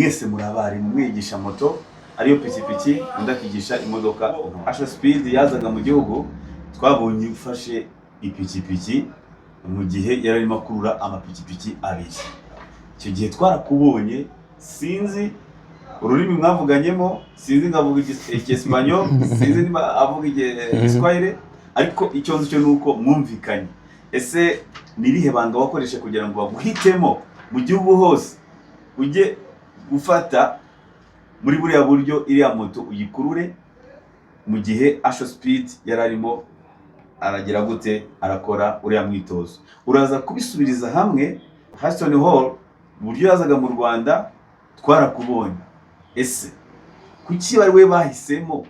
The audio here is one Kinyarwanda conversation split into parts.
mwese murabari mwigisha moto ariyo pikipiki undi akigisha imodoka. Asha Speed yazaga mu gihugu twabonye ufashe ipikipiki mu gihe yari arimo kurura amapikipiki abiri. Icyo gihe twarakubonye, sinzi ururimi mwavuganyemo, sinzi ngavuga icyespanyo, sinzi niba avuga igiswahili, ariko icyo nzi cyo nuko mwumvikanye. Ese nirihe banga wakoreshe kugira ngo baguhitemo mu gihugu hose ujye gufata muri buriya buryo iriya moto uyikurure mu gihe Asha Speed yari arimo aragira gute arakora uriya mwitozo? Uraza kubisubiriza hamwe. Haston Hall buryo yazaga mu Rwanda twarakubonye. Ese kuki bari we bahisemo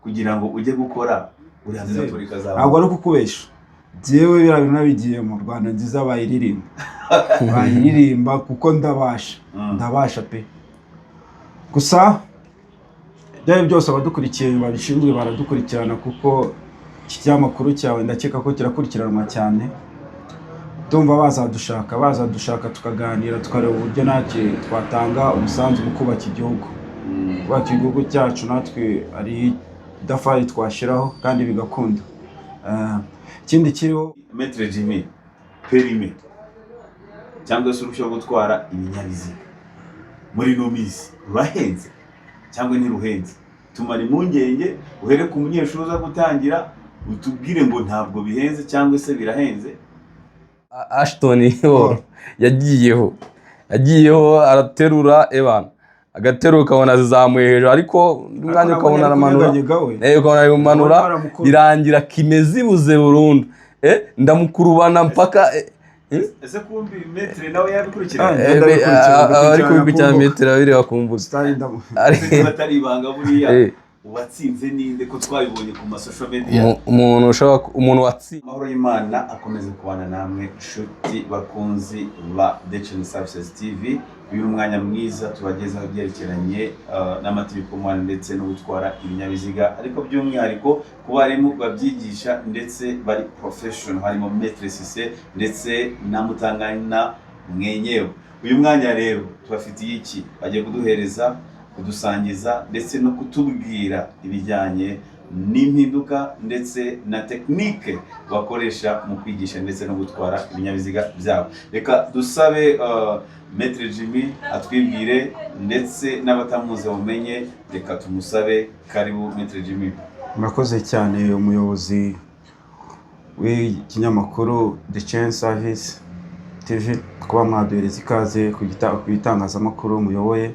kugira ngo ujye gukora uriya Afurika zawe? Ntabwo ari kukubesha, jewe bira bintu nabigiye mu Rwanda nziza bayiririmba kuko ndabasha pe. Gusa byaye byose abadukurikiye babishinzwe baradukurikirana kuko iki cyamakuru cyawe ndakeka ko kirakurikiranwa cyane. Tumva bazadushaka tukaganira tukareba uburyo natwe twatanga umusanzu mu kubaka igihugu. Kubaka igihugu cyacu natwe ari dafari twashiraho kandi bigakunda. Ikindi kiriho Maître Jimmy, perime cyangwa se uruhushya rwo gutwara ibinyabiziga muri no minsi rurahenze cyangwa ntiruhenze? Tumara impungenge, uhere ku munyeshuri uza gutangira utubwire ngo ntabwo bihenze cyangwa se birahenze. Ashton Hall yagiyeho araterura agaterura ukabona zizamuye hejuru, ariko umwanya ukabona aramanura birangira kimeze ibuze burundu. Ndamukurubana mpaka ese kumbi Maître nawe yabikurikirana ariko bikurikirana Maître abireba kumbuza atari ibanga buriya. Uwatsinze ninde ko twabibonye ku masocial media? umuntu watsinze. Amahoro y'Imana akomeze kubana namwe inshuti bakunzi ba The Channel Services TV. Uyu mwanya mwiza tubagezaho byerekeranye n'amategeko y'umuhanda ndetse no gutwara ibinyabiziga, ariko by'umwihariko ku barimu babyigisha ndetse bari professional, harimo Maître Cisse ndetse na Mutangana mwenyewe. Uyu mwanya rero tubafitiye iki? Bagiye kuduhereza, kudusangiza ndetse no kutubwira ibijyanye n'impinduka ndetse na technique bakoresha mu kwigisha ndetse no gutwara ibinyabiziga byabo. Reka dusabe Maître Jimmy atwibwire ndetse n'abatamuze bamenye. Reka tumusabe, karibu Maître Jimmy. Murakoze cyane umuyobozi w'ikinyamakuru The Channel Service TV kuba mwaduhereza ikaze ku bitangazamakuru muyoboye.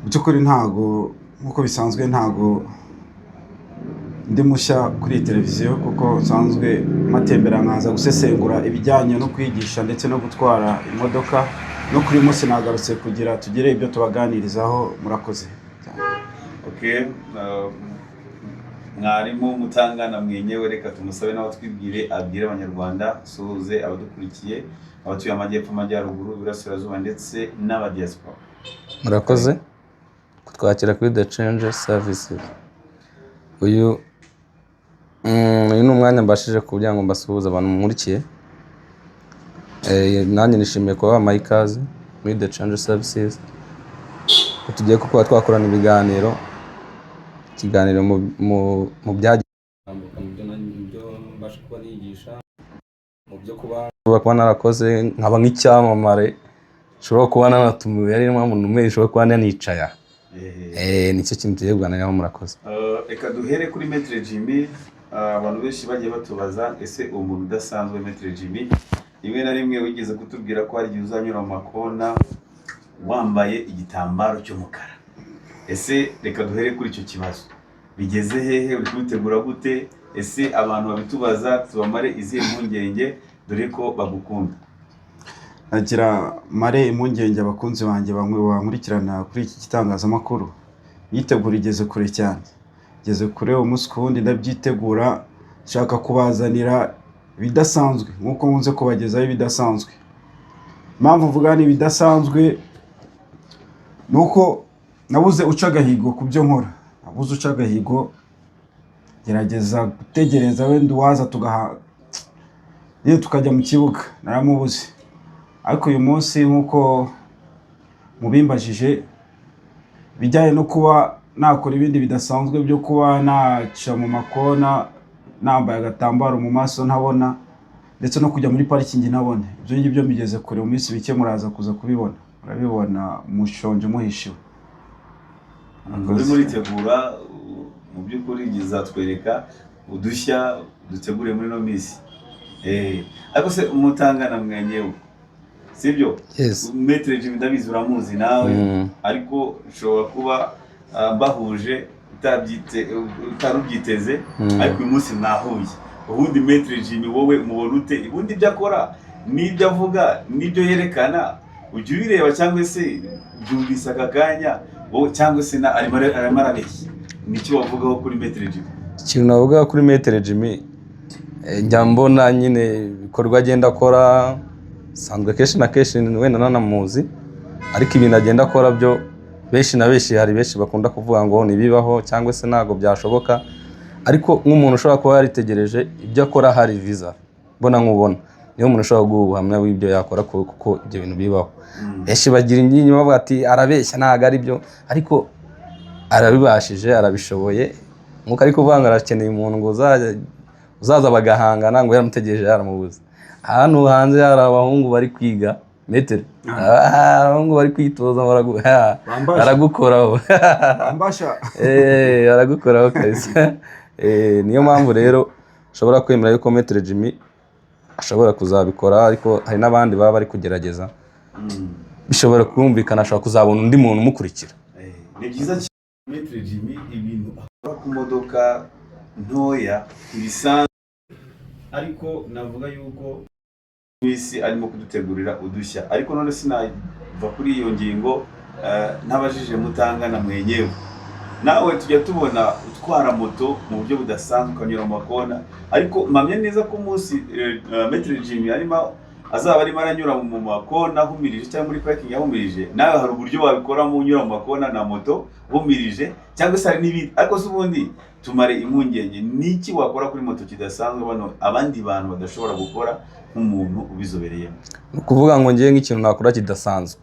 Byukuri ntago nkuko bisanzwe ntago ndi mushya kuri televiziyo, kuko nsanzwe matembera nkaza gusesengura ibijyanye no kwigisha ndetse no gutwara imodoka, no kuri munsi nagarutse kugira tugere ibyo tubaganirizaho. Murakoze. Okay, mwarimu Mutangana mwenyewe, reka tumusabe nawe twibwire, abwire abanyarwanda, suhuze abadukurikiye, abatuye amajyepfo, amajyaruguru, iburasirazuba ndetse n'abadiaspora. Murakoze twakira kuri The Channel Services. Uyu ni umwanya mbashije kugira ngo mbasuhuze abantu mumurikiye. Nanjye nishimiye kuba bampaye ikaze muri The Channel Services. Tugiye kuba twakorana ibiganiro mu byagiye mbasha kuba nigisha mu byo kuba narakoze nkaba nk'icyamamare, nshobora kuba nanatumiwe ari mpamvu numwe nshobora kuba nanicaye. Nicyo kintu tugiye kuganiraho. Murakoze. Reka duhere kuri Maître Jimmy. Abantu benshi bagiye batubaza, ese umuntu udasanzwe Maître Jimmy, rimwe na rimwe wigeze kutubwira ko hari igihe uzanyura mu makona wambaye igitambaro cy'umukara. Ese reka duhere kuri icyo kibazo, bigeze hehe? uri kubitegura gute? Ese abantu babitubaza tubamare izihe impungenge dore ko bagukunda? Nagira mare impungenge abakunzi banjye bamwe bankurikirana kuri iki gitangazamakuru. Yitegura igeze kure cyane, igeze kure umunsi ku wundi ndabyitegura, nshaka kubazanira bidasanzwe nkuko nkunze kubagezaho ibidasanzwe. Impamvu mvuga ni bidasanzwe nuko nabuze uca agahigo ku byo nkora. Nabuze uca agahigo, gerageza gutegereza wenda waza tukajya mu kibuga, naramubuze. Ariko uyu munsi nkuko mubimbajije bijyanye no kuba nakora ibindi bidasanzwe byo kuba naca mu makona nambaye agatambaro mu maso ntabona ndetse no kujya muri parikingi nabone. Ibyo ngibyo bigeze kure, mu minsi bike muraza kuza kubibona, murabibona mushonje muhishiwe. muri muritegura mu by'ukuri bizatwereka udushya duteguriye muri no minsi. Ariko se Mutangana mwenyewe sibyo? Yes. Maître Jimmy ndabizi uramuzi nawe, ariko ushobora kuba bahuje utarubyiteze, ariko uyu munsi nahuye. Ubundi Maître Jimmy wowe mubona ute? Ubundi ibyo akora n'ibyo avuga n'ibyo yerekana ujya ubireba cyangwa se byumvise aka kanya wowe, cyangwa se arimo arabeshya? Niki wavugaho kuri Maître Jimmy? Ikintu navuga kuri Maître Jimmy, njya mbona nyine ibikorwa agenda akora, sanzwe kenshi na kenshi wenda nanamuzi, ariko ibintu agenda akora byo benshi na benshi hari benshi bakunda kuvuga ngo ntibibaho cyangwa se ntago byashoboka, ariko nk'umuntu ushobora kuba yaritegereje ibyo akora hari visa mbona nkubona, niyo umuntu ushobora guha ubuhamya w'ibyo yakora kuko ibyo bintu bibaho. Benshi bagira ingingo bavuga ati arabeshya ntago ari byo, ariko arabibashije, arabishoboye. Nkuko ari kuvuga ngo arakeneye umuntu ngo uzaza bagahangana ngo yaramutegereje yaramubuze. Hano hanze hari abahungu bari kwiga metere, abahungu bari kwitoza aragukoraho aragukoraho kabisa. Niyo mpamvu rero ushobora kwemera yuko Maître Jimmy ashobora kuzabikora, ariko hari n'abandi baba bari kugerageza bishobora kumvikana, ashobora kuzabona undi muntu umukurikira. Ni byiza cyane Maître Jimmy ibintu akora ku modoka ntoya ibisanzwe, ariko navuga yuko wisi arimo kudutegurira udushya. Ariko none sinava kuri iyo ngingo ntabajije Mutangana mwenyewe. Nawe tujya tubona utwara moto mu buryo budasanzwe ukanyura mu makona, ariko mpamya neza ko umunsi Maître Jimmy azaba arimo aranyura mu makona ahumirije cyangwa muri parking yahumirije, nawe hari uburyo wabikoramo unyura mu makona na moto uhumirije, cyangwa se hari n'ibindi. Ariko se ubundi tumare impungenge, niki wakora kuri moto kidasanzwe bano abandi bantu badashobora gukora nk'umuntu ubizobereyemo? Ni ukuvuga ngo ngiye nk'ikintu nakora kidasanzwe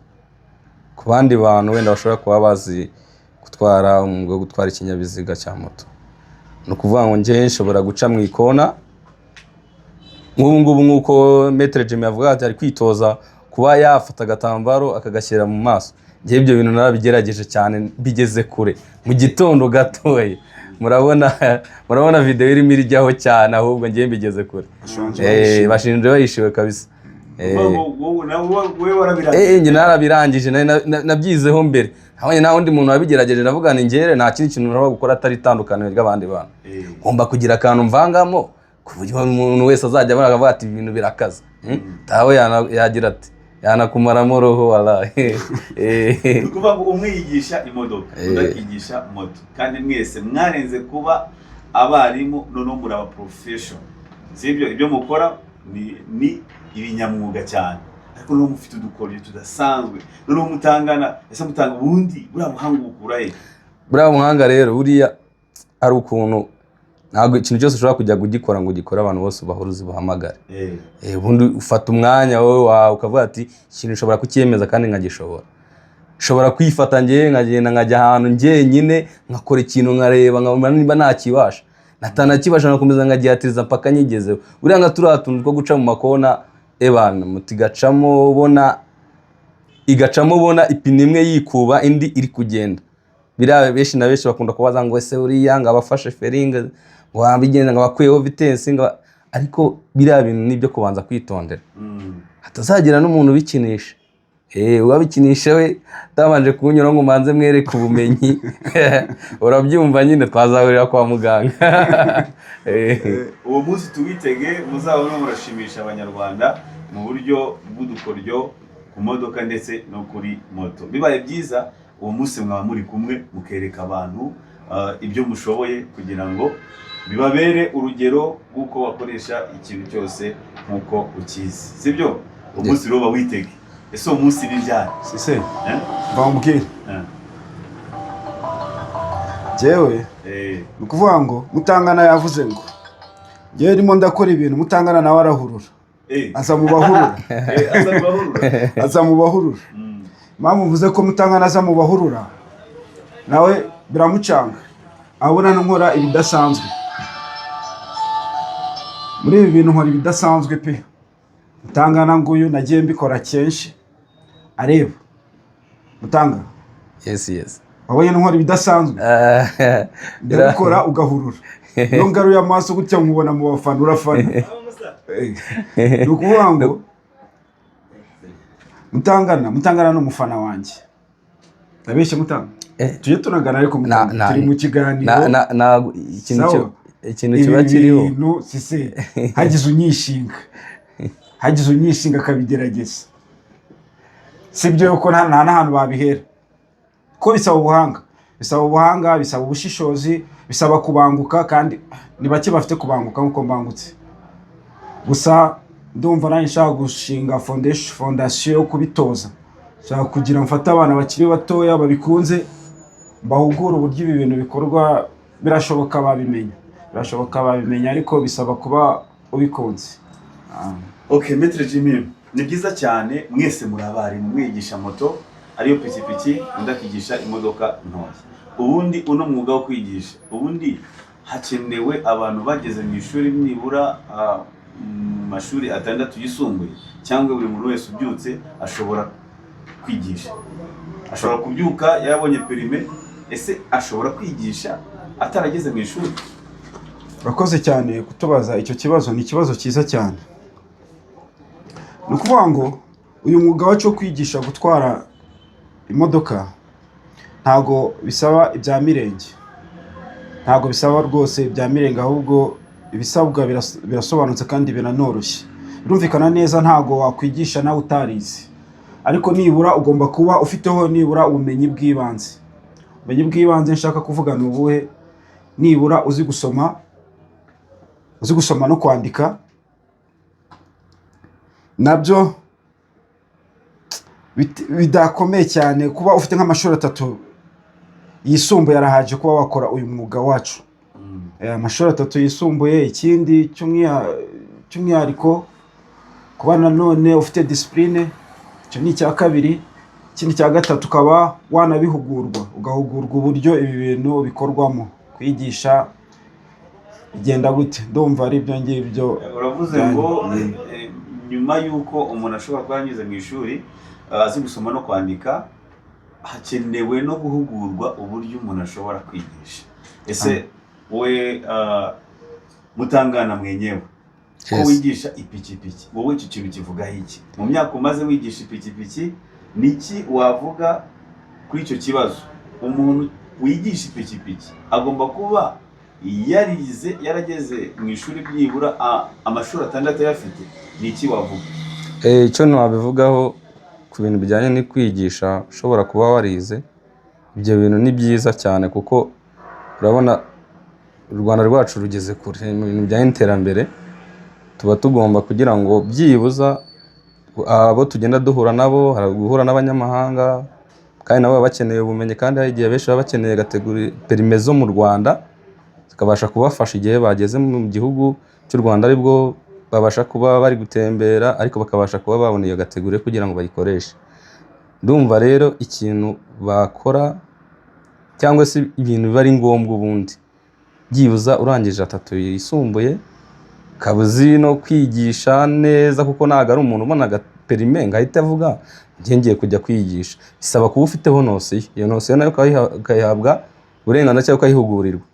ku bandi bantu wenda bashobora kuba bazi gutwara umwuga wo gutwara ikinyabiziga cya moto. Ni ukuvuga ngo ngiye nshobora guca mu ikona nk'ubu ngubu, nk'uko Maître Jimmy avuga ati ari kwitoza kuba yafata agatambaro akagashyira mu maso. Ngiye ibyo bintu narabigerageje cyane, bigeze kure mu gitondo gatoya. Murabona video irimo irijyaho cyane, ahubwo ngiye mbigeze kure. Bashinje bayishiwe kabisa. Njye narabirangije, nabyizeho mbere. Habonye nta wundi muntu wabigerageje, navuga ni ngere nta kindi kintu nshobora gukora atari itandukaniro ry'abandi bantu. Ngomba kugira akantu mvangamo ku buryo umuntu wese azajya abona akavuga ati ibintu birakaza. Tawe yagira ati yanakumaramo roho wallahi. Kuva umwe yigisha imodoka, udakigisha moto, kandi mwese mwarenze kuba abarimu none muri aba profession. Sibyo ibyo mukora ni ibinyamwuga cyane, ariko no mufite udukoryo tudasanzwe. None Mutangana ese Mutanga ubundi buriya buhanga bukura he? Buriya buhanga rero buriya ari ukuntu ntabwo ikintu cyose ushobora kujya kugikora ngo ugikore abantu bose ubahuruzi buhamagare. Ubundi ufata umwanya wowe ukavuga ati ikintu ushobora kukiyemeza kandi nkagishobora. Ushobora kwifata ngiye nkagenda nkajya ahantu njyenyine nkakora ikintu nkareba nkabona niba ntakibasha, natanakibasha nakomeza nkagihatiriza mpaka nyigezeho. Buriya nka turiya tuntu two guca mu makona ebana mutigacamo ubona ipine imwe yikuba indi iri kugenda. Biriya benshi na benshi bakunda kubaza ngo ese uriya ngo abafashe feringa wabigenda ngo bakweho vitesse ariko biriya bintu nibyo kubanza kwitondera, hatazagira n'umuntu bikinisha. Uwabikinisha we tabanje kunyura ngo manze mwereke ubumenyi urabyumva nyine twazahurira kwa muganga. Uwo munsi tuwitege, muzabona murashimisha abanyarwanda mu buryo bw'udukoryo ku modoka ndetse no kuri moto. Bibaye byiza uwo munsi mwaba muri kumwe mukereka abantu ibyo mushoboye kugira ngo bibabere urugero rw'uko wakoresha ikintu cyose nk'uko ukizi, sibyo? Uwo munsi rero bawitege. Ese uwo munsi ni ryari? Sise bambwira jewe ni ukuvuga ngo Mutangana yavuze ngo ngewe ndimo ndakora ibintu, Mutangana nawe arahurura aza mu bahurura. mpamvu mvuze ko Mutangana aza mu bahurura nawe biramucanga abona nkora ibidasanzwe. Muri ibi bintu nkora ibidasanzwe pe. Mutangana nguyu nagiye mbikora kenshi areba. Mutanga. Yes. Wabonye nkora ibidasanzwe. Ndabikora ugahurura. Iyo ngaruye amaso gutya nkubona mu bafana urafana. Nukuvuga ngo Mutangana no mufana wanjye. Nabeshye Mutanga. Tuje tunagana ariko turi mu kiganiro. Ikintu kiba kiriho. No sise. Hagize unyishinga akabigerageza. Sibyo yuko nta hantu babihera. Ko bisaba ubuhanga, bisaba ubushishozi, bisaba kubanguka kandi ni bake bafite kubanguka nkuko mbangutse. Gusa ndumva nari nshaka gushinga fondation yo kubitoza. Nshaka kugira mfata abana bakiri batoya babikunze bahugura uburyo ibi bintu bikorwa. Birashoboka babimenya ariko bisaba kuba ubikunze. Okay, Maître Jimmy, ni byiza cyane mwese muri abarimu mwigisha moto ariyo pikipiki ndakigisha imodoka ntoya. Ubundi uno mwuga wo kwigisha ubundi hakenewe abantu bageze mu ishuri nibura mashuri atandatu yisumbuye cyangwa buri muntu wese ubyutse ashobora kwigisha. Ashobora kubyuka yabonye perime, ese ashobora kwigisha atarageze mu ishuri? Urakoze cyane kutubaza icyo kibazo, ni ikibazo cyiza cyane. Nukuvuga ngo uyu mwuga wacu wo kwigisha gutwara imodoka ntago bisaba ibya mirenge. Ntago bisaba rwose ibya mirenge, ahubwo ibisabwa birasobanutse kandi biranoroshye. Birumvikana neza ntago wakwigisha nawe utarize. Ariko nibura ugomba kuba ufiteho nibura ubumenyi bw'ibanze. Ubumenyi bw'ibanze nshaka kuvuga ni ubuhe? Nibura uzi gusoma no kwandika. Nabyo bidakomeye cyane. Kuba ufite nk'amashuri 3 yisumbuye arahaje kuba wakora uyu mwuga wacu. Amashuri 3 yisumbuye, ikindi cy'umwihariko kuba nanone ufite discipline, cyo ni cya kabiri. Ikindi cya gatatu ukaba ugahugurwa uburyo ibi bintu bikorwamo. Kwigisha igenda gute? Ndumva ari byo ngibyo. Uravuze ngo nyuma yuko umuntu ashobora kuba yanyuze mu ishuri azi gusoma no kwandika, hakenewe no guhugurwa uburyo umuntu ashobora kwigisha. Ese wowe Mutangana mwenyewe ko wigisha ipikipiki, wowe icyo kintu kivuga iki? Mu myaka umaze wigisha ipikipiki, niki wavuga kuri icyo kibazo? Umuntu wigisha ipikipiki agomba kuba yarageze mu ishuri byibura amashuri 6 yafite. Niki wavuga? Icyo nabivugaho ku bintu bijyanye no kwigisha, ushobora kuba warize. Ibyo bintu ni byiza cyane kuko urabona u Rwanda rwacu rugeze kure mu bintu bijyanye n'iterambere. Tuba tugomba kugira ngo byibuza abo tugenda duhura nabo, guhura n'abanyamahanga kandi nabo bakeneye ubumenyi, kandi hari igihe benshi baba bakeneye gategori perime zo mu Rwanda zikabasha kubafasha igihe bageze mu gihugu cy'u Rwanda, aribwo babasha kuba bari gutembera ariko bakabasha kuba babona iyo gategori kugira ngo bayikoreshe. Ndumva rero ikintu bakora cyangwa se ibintu biba ari ngombwa ubundi byibuza urangije 3 yisumbuye kabuzi no kwigisha neza, kuko naga ari umuntu ubona perime ngahita avuga ngiye kujya kwigisha. Bisaba kuba ufiteho nosiyo. Iyo nosiyo nayo kayihabwa uburenganzira cyangwa kayihugurirwa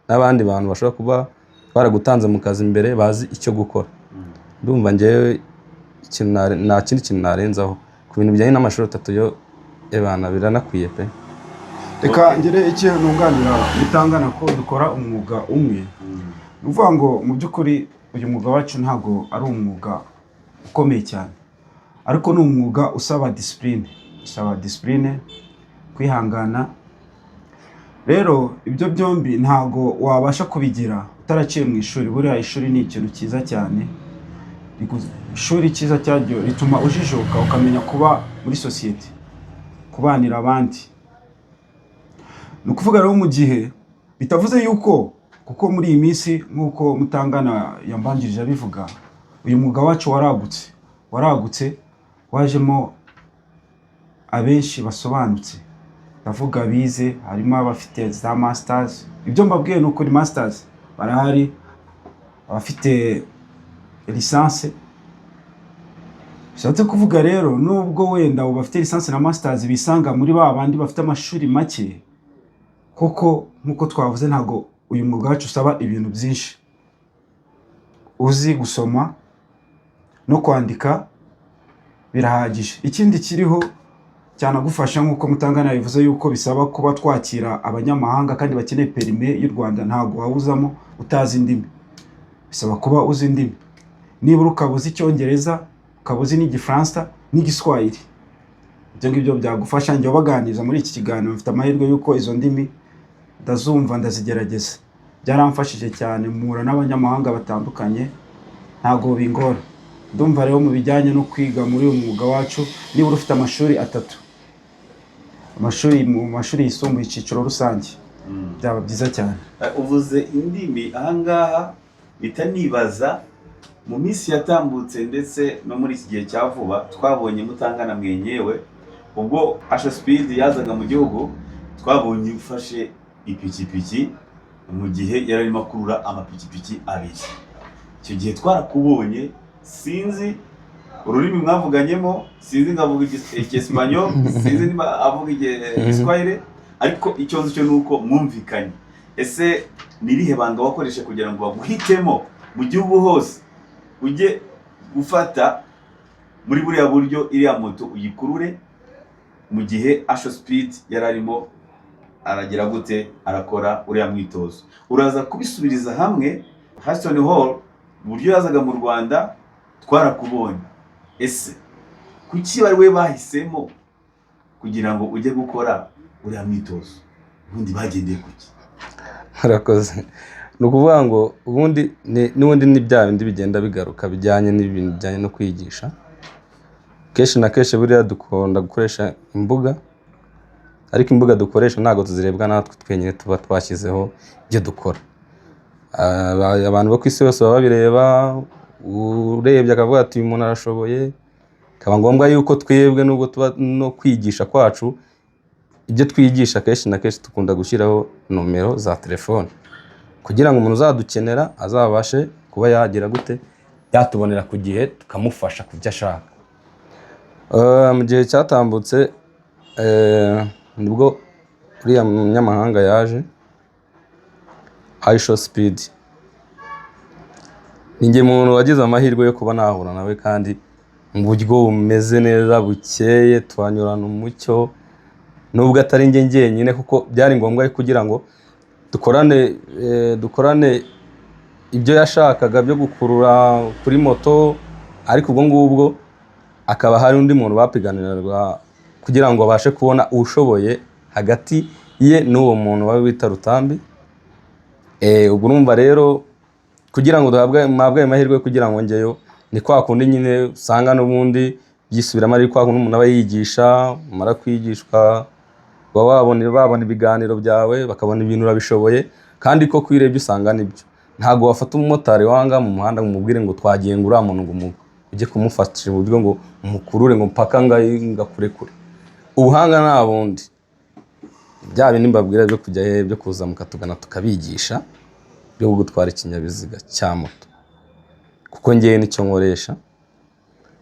n'abandi bantu bashobora kuba baragutanze mu kazi imbere bazi icyo gukora. Ndumva ngewe nta kindi kintu narenzaho ku bintu bijyanye n'amashuri 3 yo ebana biranakwiye pe. Reka ngere icyo ntunganira Mutangana ko dukora umwuga umwe. Nuvuga ngo mu by'ukuri uyu mwuga wacu ntago ari umwuga ukomeye cyane, ariko ni umwuga usaba discipline, kwihangana. Rero ibyo byombi ntago wabasha kubigira utaraciye mu ishuri. Buriya ishuri ni ikintu cyiza cyane. Ishuri cyiza cyaryo rituma ujijuka ukamenya kuba muri society, kubanira abandi. Nukuvuga rero mu gihe bitavuze yuko, kuko muri iyi minsi nkuko Mutangana yambanjirije abivuga, uyu mwuga wacu waragutse wajemo abenshi basobanutse, ndavuga bize, harimo abafite za masters. Ibyo mbabwiye ni ukuri, masters barahari, abafite lisansi. Bishatse kuvuga rero nubwo wenda abo bafite lisansi na masters bisanga muri ba bandi bafite amashuri make, kuko nkuko twavuze ntago uyu mwuga wacu usaba ibintu byinshi. Uzi gusoma no kwandika birahagije. Ikindi kiriho cyanagufasha nkuko Mutangana bivuze yuko bisaba kuba twakira abanyamahanga kandi bakeneye perime y'u Rwanda, ntago wawuzamo utazi indimi. Bisaba kuba uzi indimi. Niba ukabuze Icyongereza, ukabuze n'Igifaransa n'Igiswahili, ibyo ngibyo byagufasha. Njye baganiriza muri iki kiganiro mfite amahirwe yuko izo ndimi ndazumva, ndazigerageza. Byaramfashije cyane, mpura n'abanyamahanga batandukanye, ntago bingora. Ndumva rero mu bijyanye no kwiga muri uyu mwuga wacu, niba ufite amashuri 3, mu mashuri yisumbuye icyiciro rusange, byaba byiza cyane. Uvuze indimi, ahangaha bitanibaza mu minsi yatambutse ndetse no muri iki gihe cya vuba twabonye Mutangana mwenyewe, ubwo Asha Speed yazaga mu gihugu, twabonye ufashe ipikipiki mu gihe yari arimo akurura amapikipiki 2. Icyo gihe twarakubonye, sinzi ururimi mwavuganyemo, sinzi ngavuga Icyespanyo, sinzi niba avuga Igiswahili, ariko icyo nzi cyo nuko mwumvikanye. Ese nirihe banga wakoresha kugira ngo baguhitemo mu gihugu hose ujye gufata muri buriya buryo iriya moto uyikurure, mu gihe Asha Speed yari arimo aragira gute arakora uriya mwitozo? Uraza kubisubiriza hamwe. Haston Hall buryo yazaga mu Rwanda twarakubonye, ese kuki bari we bahisemo kugira ngo ujye gukora uriya mwitozo? Ubundi bagendeye kuki? Harakoze. Nukuvuga ngo ubundi n'ubundi ni bya bindi bigenda bigaruka bijyanye n'ibintu bijyanye no kwigisha. Kenshi na kenshi buriya dukunda gukoresha imbuga, ariko imbuga dukoresha ntago tuzirebwa natwe twenyine, tuba twashyizeho ibyo dukora. Abantu bo ku isi bose baba babireba, urebye akavuga ati uyu muntu arashoboye. Kaba ngombwa yuko twebwe nubwo tuba no kwigisha kwacu, ibyo twigisha kenshi na kenshi dukunda gushyiraho nomero za telefone, kugira ngo umuntu uzadukenera azabashe kuba yagira gute, yatubonera ku gihe, tukamufasha ku byo ashaka. Mu gihe cyatambutse nibwo uriya munyamahanga yaje, Asha Speed. Ninjye muntu wagize amahirwe yo kuba nahura nawe, kandi mu buryo bumeze neza bukeye, twanyurana umucyo, nubwo atari njye njyenyine, kuko byari ngombwa kugira ngo dukorane ibyo yashakaga byo gukurura kuri moto, ariko ubwo ngubwo akaba hari undi muntu bapiganirwa kugira ngo abashe kubona ushoboye hagati ye n'uwo muntu wawe bita Rutambi. Ubwo urumva rero kugira ngo mwabwe amahirwe kugira ngo njyeyo, ni kwa kundi nyine usanga n'ubundi byisubiramo, ari kwa kundi umuntu aba yigisha, umara kwigishwa babona ibiganiro byawe, bakabona ibintu urabishoboye, kandi ko kwirebye usanga nibyo. Ntago wafata umumotari wanga mu muhanda umubwire ngo twagiye ngo uriya muntu ngo ujye kumufatira uburyo ngo umukurure ngo mpaka ngakurekure. Ubuhanga nta bundi, bya bindi mbabwira byo kujya byo kuza mukatugana tukabigisha byo gutwara ikinyabiziga cya moto, kuko ngiye nicyo nkoresha.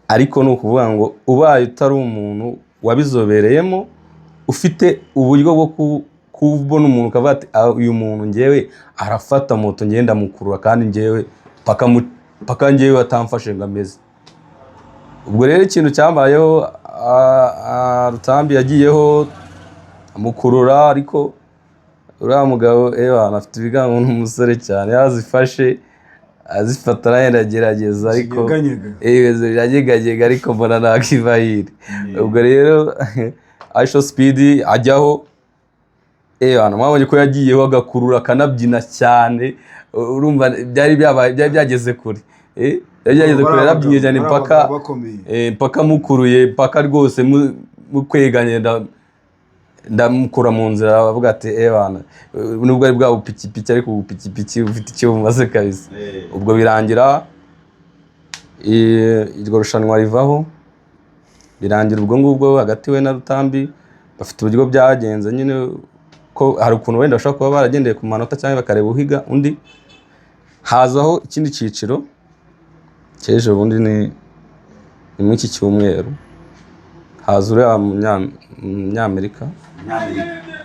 Ariko ni ukuvuga ngo ubaye utari umuntu wabizobereyemo, ufite uburyo bwo kubona umuntu ukavuga ati uyu muntu ngewe arafata moto ngenda mukurura, kandi ngewe paka ngewe atamfashe ngo ameze. Ubwo rero ikintu cyambayeho, Rutambi yagiyeho amukurura, ariko uriya mugabo afite ibigango n'umusore cyane, yazifashe azifata aragenda agerageza, ariko biranyeganyega, ariko mbona ntakivahire. Ubwo rero Asha Speed ajyaho, mwabonye ko yagiyeho agakurura akanabyina cyane, urumva byari byageze kure. Byageze kure, yarabyinnye cyane mpaka mukuruye, mpaka rwose mukweganye, ndamukura mu nzira, bavuga ati nubwo ari bwa bupikipiki, ariko ubupikipiki ufite icyo bumaze kabisa. Ubwo birangira iryo rushanwa rivaho, birangira ubwo ngubwo hagati we na Rutambi bafite uburyo byagenze nyine ko hari ukuntu wenda bashobora kuba baragendeye ku manota cyangwa bakareba uhiga undi. Hazaho ikindi cyiciro cy'ejo bundi ni muri iki cyumweru haza uriya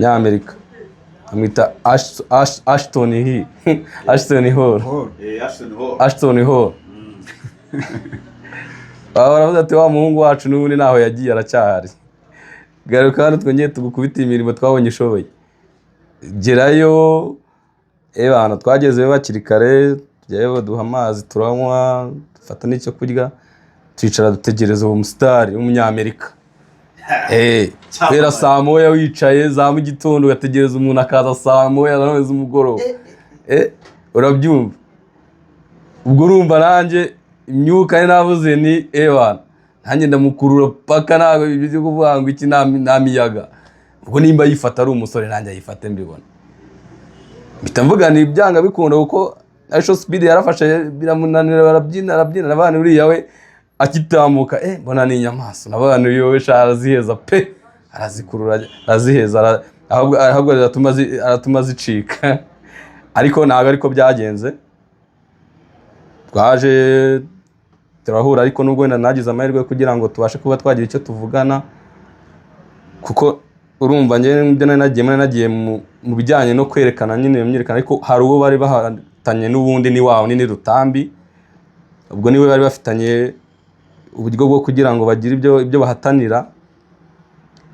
Nyamerika amwita Ashton Hall baravuze ati wa muhungu wacu n'ubundi naho yagiye aracyahari, garuka hano twongeye tugukubita imirimo twabonye ishoboye, gerayo. Abantu twagezeyo bakiri kare, tujyayo baduha amazi turanywa, dufata n'icyo kurya, twicara dutegereza uwo musitari w'umunyamerika. Kubera saa moya wicaye za mu gitondo ugategereza umuntu akaza saa moya na none z'umugoroba, urabyumva. Ubwo urumva nanjye imyuka ye navuze ni ebana nanjye ndamukurura paka ntabwo byo kuvuga ngo iki nta miyaga. Ubwo nimba yifata ari umusore nanjye ayifate mbibona. Mpita mvuga ni ibyanga bikunda kuko Asho Speed yarafashe biramunanira barabyina n'abantu uriya we akitambuka mbona ni inyamaswa n'abantu yowe sharaziheza pe arazikurura araziheza ahubwo aratuma zicika. Ariko ntabwo ariko byagenze, twaje turahura ariko nubwo wenda nagize amahirwe kugira ngo tubashe kuba twagira icyo tuvugana, kuko urumva njye nagiye mu bijyanye no kwerekana nyine imyiyerekano, ariko hari uwo bari bahatanye n'ubundi ni wawo ni Rutambi. Ubwo niwe bari bafitanye uburyo bwo kugira ngo bagire ibyo bahatanira.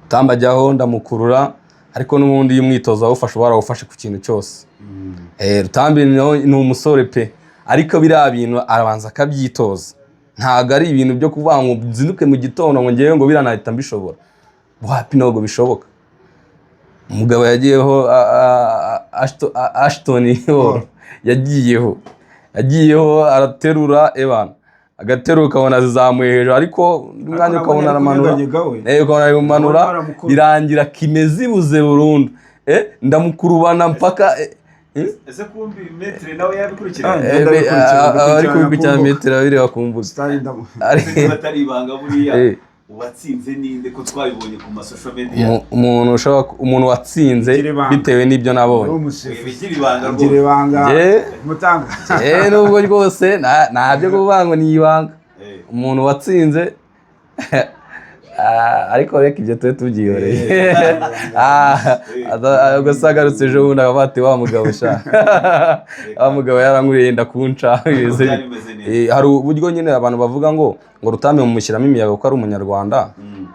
Rutambi ajyaho ndamukurura, ariko n'ubundi iyo umwitozo awufashe warawufashe ku kintu cyose. Rutambi ni umusore pe, ariko biriya bintu arabanza akabyitoza. Ntabwo ari ibintu byo kuvuga ngo nzinduke mu gitondo ngo ngewe ngo biranahita mbishobora. Wapi ntabwo bishoboka. Umugabo yagiyeho Ashton Hall yagiyeho araterura ebana agateruka ukabona zizamuye hejuru, ariko umwanya ukabona aramanura birangira kimeze ibuze burundu. Ndamukurubana mpaka ese kumbi metre nawe yabikurikira ari kubikurikira metre abiri bakumbuza atari ibanga buriya. Uwatsinze ninde ko twabibonye ku masocial media? Umuntu watsinze bitewe n'ibyo nabonye. Bigira ibanga mutanga. Nubwo rwose ntabyo kuvuga ngo ni ibanga. Umuntu watsinze ariko reka ibyo tubyihoreye. Agasagarutse ejo bundi akabati wa mugabo sha wa mugabo yarankuriye yenda kunca. Hari uburyo nyine abantu bavuga ngo Rutambi mumushyiramo imiyaga kuko ari umunyarwanda,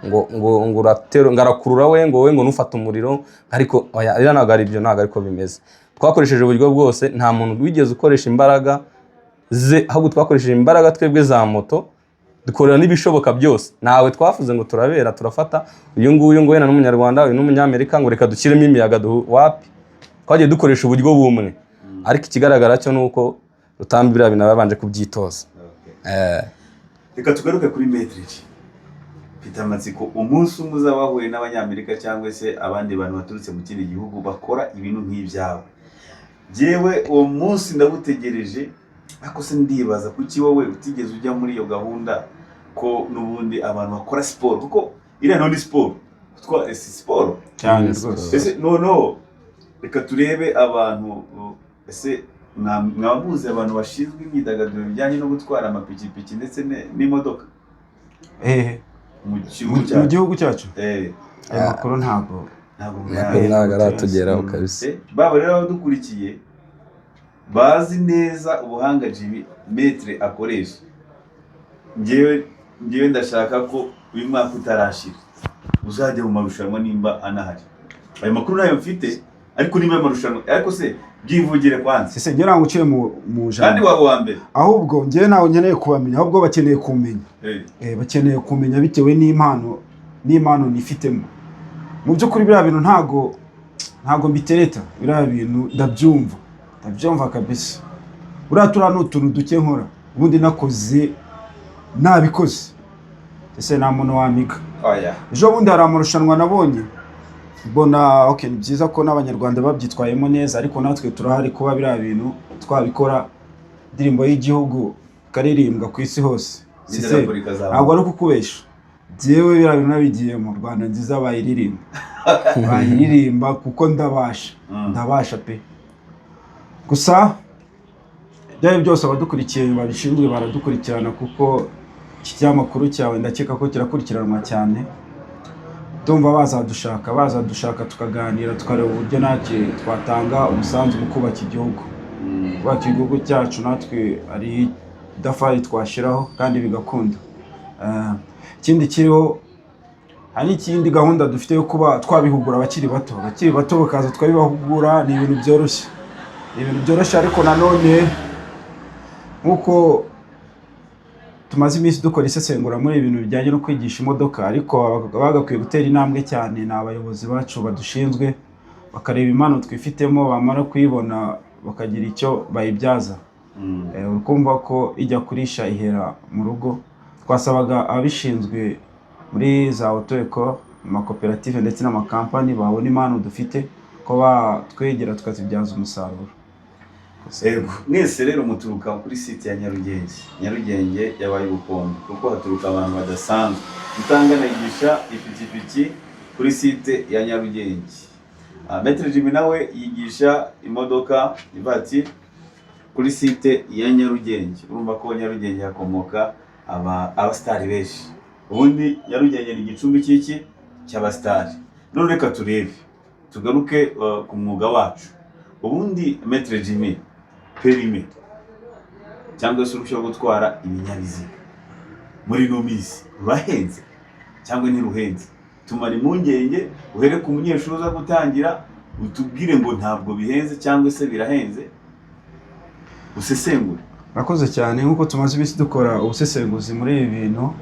ngo ngarakurura we ngo nufata umuriro, ariko oya ntabwo ari byo, ntabwo ariko bimeze. Twakoresheje uburyo bwose, nta muntu wigeze ukoresha imbaraga ze, ahubwo twakoresheje imbaraga twebwe za moto, dukorera n'ibishoboka byose. Nawe twavuze ngo turabera turafata uyu nguyu ngo wena n'umunyarwanda uyu n'umunyamerika ngo reka dushyiremo imiyaga wapi. Twagiye dukoresha uburyo bumwe, ariko ikigaragara cyo nuko Rutambi biriya bintu babanje kubyitoza. Reka tugaruke kuri metric. Peter Matsiko, umunsi umwe uzabahuye n'abanyamerika cyangwa se abandi bantu baturutse mu kindi gihugu bakora ibintu nk'ibyawe, jewe uwo munsi ndagutegereje. Ako se ndibaza kuki wowe utigeze ujya muri iyo gahunda ko nubundi abantu bakora siporo, kuko iriya no ni siporo siporo cyane rwose. Ese no reka turebe abantu, ese mwabuze abantu bashinzwe imyidagaduro bijyanye no gutwara amapikipiki ndetse n'imodoka mu gihugu cyacu? Ayo makuru ntabwo aratugeraho kabisa. Baba rero abadukurikiye bazi neza ubuhanga Jimmy metre akoresha. Ngewe ndashaka ko uyu mwaka utarashira uzajya mu marushanwa nimba anahari. Ayo makuru nayo mfite, ariko nimba marushanwa ariko se byivugire kwanza. Ese ngira ngo uciye mu jana kandi wabo wa mbere, ahubwo ngewe nawe nkeneye kubamenya, ahubwo bakeneye kumenya. Bakeneye kumenya bitewe n'impano nifitemo. Mu by'ukuri biriya bintu ntago mbitereta, biriya bintu ndabyumva kabisa. Buriya turiya ni utuntu duke nkora, ubundi nakoze nabikoze. Ese nta muntu wamiga. Ejo bundi hari amarushanwa nabonye mbona ni byiza ko n'abanyarwanda babyitwayemo neza, ariko natwe turahari kuba biriya bintu twabikora. Indirimbo y'igihugu karirimbwa ku isi hose, ntabwo ari ukukubesha. jewe biriya bintu nabigiye mu Rwanda nziza bayiririmba kuko ndabasha pe. Gusa ibyo byose abadukurikiye babishinzwe baradukurikirana kuko iki cyamakuru cyawe ndakeka ko kirakurikiranwa cyane. Ndumva bazadushaka tukaganira tukareba uburyo natwe twatanga umusanzu mu kubaka igihugu. Kubaka igihugu cyacu natwe ari idafari twashiraho kandi bigakunda. Ikindi kiriho hari ikindi gahunda dufite yo kuba twabihugura abakiri bato bakaza twabibahugura. Ni ibintu byoroshye ariko nanone nkuko tumaze iminsi dukora isesengura muri ibintu bijyanye no kwigisha imodoka, ariko bagakwiye gutera intambwe cyane n'abayobozi bacu badushinzwe bakareba impano twifitemo, bamara kuyibona bakagira icyo bayibyaza. Ukumva ko ijya kurisha ihera mu rugo. Twasabaga abishinzwe muri za auto-école, amakoperative ndetse n'amakampani babona impano dufite ko batwegera tukazibyaza umusaruro. Mwese rero muturuka kuri site ya Nyarugenge yabaye ubukombe kuko haturuka abantu badasanzwe. Mutangana yigisha ipikipiki kuri site ya Nyarugenge. Maître Jimmy nawe yigisha imodoka ivatiri kuri site ya Nyarugenge. Urumva ko Nyarugenge yakomoka abastari benshi. Ubundi Nyarugenge ni igicumbi cy'abastari. None reka tugaruke ku mwuga wacu. Ubundi Maître Jimmy, perime cyangwa se uruhushya rwo gutwara ibinyabiziga muri ino minsi rurahenze cyangwa ntiruhenze? Tumara impungenge, uhere ku munyeshuri uza gutangira utubwire ngo ntabwo bihenze cyangwa se birahenze, usesengure. Murakoze cyane. Nkuko tumaze ibisi dukora ubusesenguzi muri ibi bintu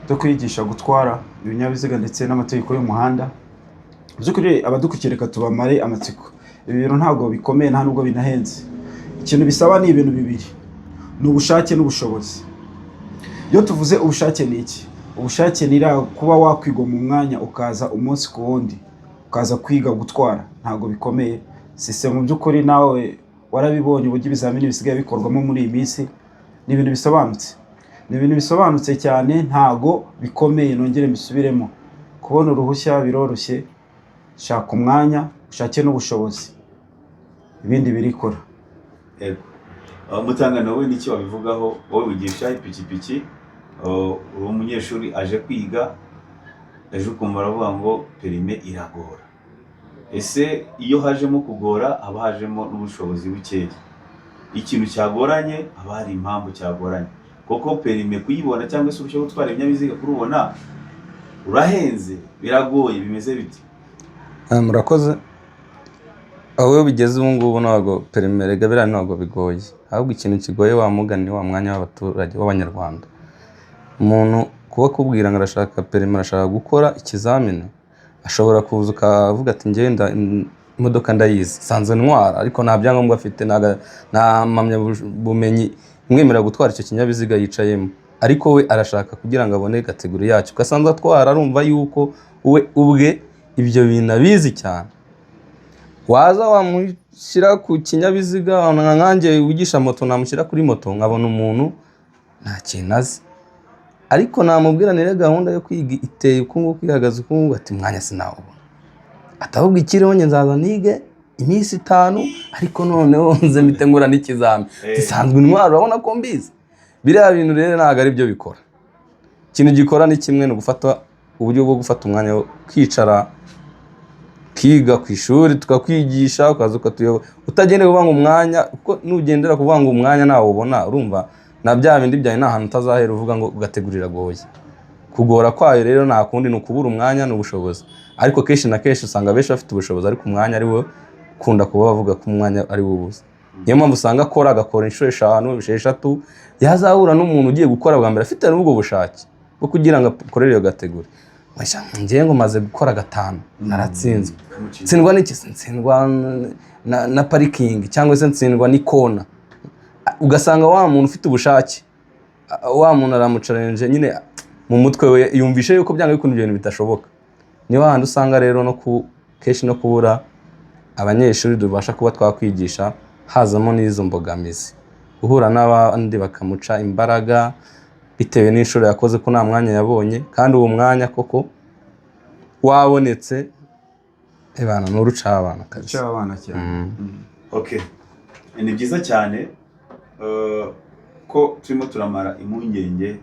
byo kwigisha gutwara ibinyabiziga ndetse n'amategeko y'umuhanda, by'ukuri abadukurikira tubamare amatsiko. Ibi bintu ntabwo bikomeye nta nubwo binahenze. Ikintu bisaba ni ibintu bibiri: ni ubushake n'ubushobozi. Iyo tuvuze ubushake ni iki? Ubushake ni kuba wakwigwa mu mwanya ukaza umunsi ku wundi ukaza kwiga gutwara. Ntabwo bikomeye. Sise mu by'ukuri nawe warabibonye uburyo ibizamini bisigaye bikorwamo muri iyi minsi. Ni ibintu bisobanutse cyane, ntago bikomeye. Nongere mbisubiremo, kubona uruhushya biroroshye. Shaka umwanya, ushake n'ubushobozi, ibindi birikora. Mutangana wowe n'iki wabivugaho? Wowe wigisha ipikipiki, umunyeshuri aje kwiga, ejo ukumva aravuga ngo perime iragora. Ese iyo hajemo kugora haba hajemo n'ubushobozi bukeya? Ikintu cyagoranye haba hari impamvu cyagoranye. Koko perime kuyibona cyangwa se uruhushya gutwara ibinyabiziga kurubona urahenze, biragoye, bimeze bite? Murakoze. Aho bigeze ubu ngubu ntabwo perime rega biriya ntabwo bigoye, ahubwo ikintu kigoye wa mugani wa mwanya w'abaturage b'Abanyarwanda. Umuntu kuba kubwira ngo arashaka perime, arashaka gukora ikizamini, ashobora kuza ukavuga ati ngenda imodoka ndayizi, sanzwe ntwara, ariko nta byangombwa afite, nta mpamyabumenyi imwemerera gutwara icyo kinyabiziga yicayemo, ariko we arashaka kugira ngo abone kategori yacyo. Ugasanzwe atwara, arumva yuko we ubwe ibyo bintu abizi cyane. Waza wamushyira ku kinyabiziga, nkanjye wigisha moto namushyira kuri moto, nkabona umuntu nta kintu azi, ariko namubwira nire gahunda yo kwiga iteye uko nguko, ihagaze uko nguko, ati mwanya sinawubona. Atahubwo ikiriho nge nzaza nige iminsi 5, ariko noneho nze mitengura n'ikizami. Gisanzwe intwaro, urabona ko mbizi. Biriya bintu rero ntabwo ari byo bikora. Ikintu gikora ni kimwe, no gufata uburyo bwo gufata umwanya wo kwicara kiga ku ishuri, tukakwigisha, ukaza ukatuyoba. Utagendera kuvuga ngo umwanya, kuko nugendera kuvuga ngo umwanya nawo ubona, urumva na bya bindi byawe nta hantu utazahera uvuga ngo ugategurira goye. Kugora kwayo rero nta kundi, ni ukubura umwanya n'ubushobozi. Ariko kenshi na kenshi usanga benshi bafite ubushobozi, ariko umwanya ari wo kunda kuba bavuga ko umwanya ari wo ubuze. Niyo mpamvu usanga agakora inshuro 5, 6, yazahura n'umuntu ugiye gukora bwa mbere afite n'ubwo bushake bwo kugira ngo akorere iyo gategori. Ngiye ngo maze gukora 5 naratsinzwe. Ntsindwa n'iki? Ntsindwa na parikingi, cyangwa se ntsindwa n'ikona. Ugasanga wa muntu ufite ubushake, wa muntu aramucarenje nyine mu mutwe we, yumvishe yuko byanga bikunda ibintu bitashoboka. Niyo handi usanga rero no kenshi no kubura abanyeshuri dubasha kuba twakwigisha hazamo n'izo mbogamizi. Uhura n'abandi bakamuca imbaraga, bitewe n'inshuro yakoze ko nta mwanya yabonye, kandi uwo mwanya koko wabonetse ebana n'uruca abana kabisa. Ruca abana cyane. Okay, ni byiza cyane ko turimo turamara impungenge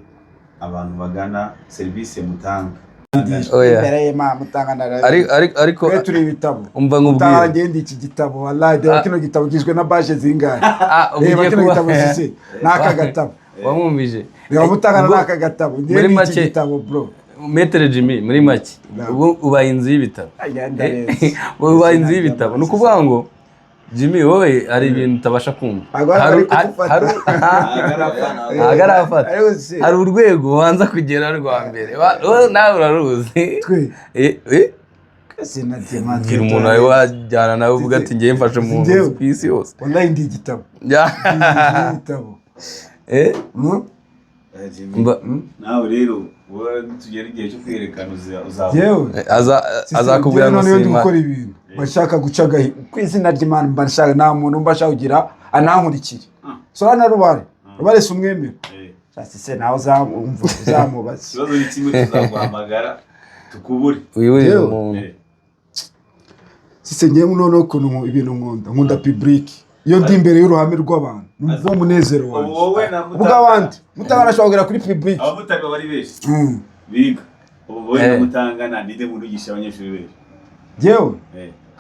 abantu bagana serivisi mutanga. Imbere y'Imana mutangana ariko turi ibitabo umva nkubwire utagenda iki gitabo wallahi de kino gitabo gizwe na baje zingahe reba kino gitabo sisi naka gatabo wamwumvije reba mutangana naka gatabo ngiye iki gitabo bro Metere Jimmy muri make ubaye inzu y'ibitabo ubaye inzu y'ibitabo ni ukuvuga ngo Jimmy wowe ari ibintu utabasha kumva hari urwego wanza kugera rwa mbere nawe uraruzi gira umuntu wawe wajyana nawe uvuga ati ngiye mfashe mu ku isi yose wallahi ndi igitabo nawe rero tugera igihe cyo kwerekana azakubwira ngo simba gukora ibintu bashaka gucaga ku izina ry'Imana mbashaka nta muntu mbashaka kugira anankurikire so na rubare si umwemera se nawe uzamubaza ikibazo ni kimwe tuzaguhamagara tukubure wibure umuntu sise ngiye none ukuntu ibintu nkunda public iyo ndi imbere y'uruhame rw'abantu n'ubwo munezero wanjye ubwo abandi mutangana ashobora kuri public abamutari bari benshi biga wowe na mutangana ninde muntu ugisha abanyeshuri benshi jewe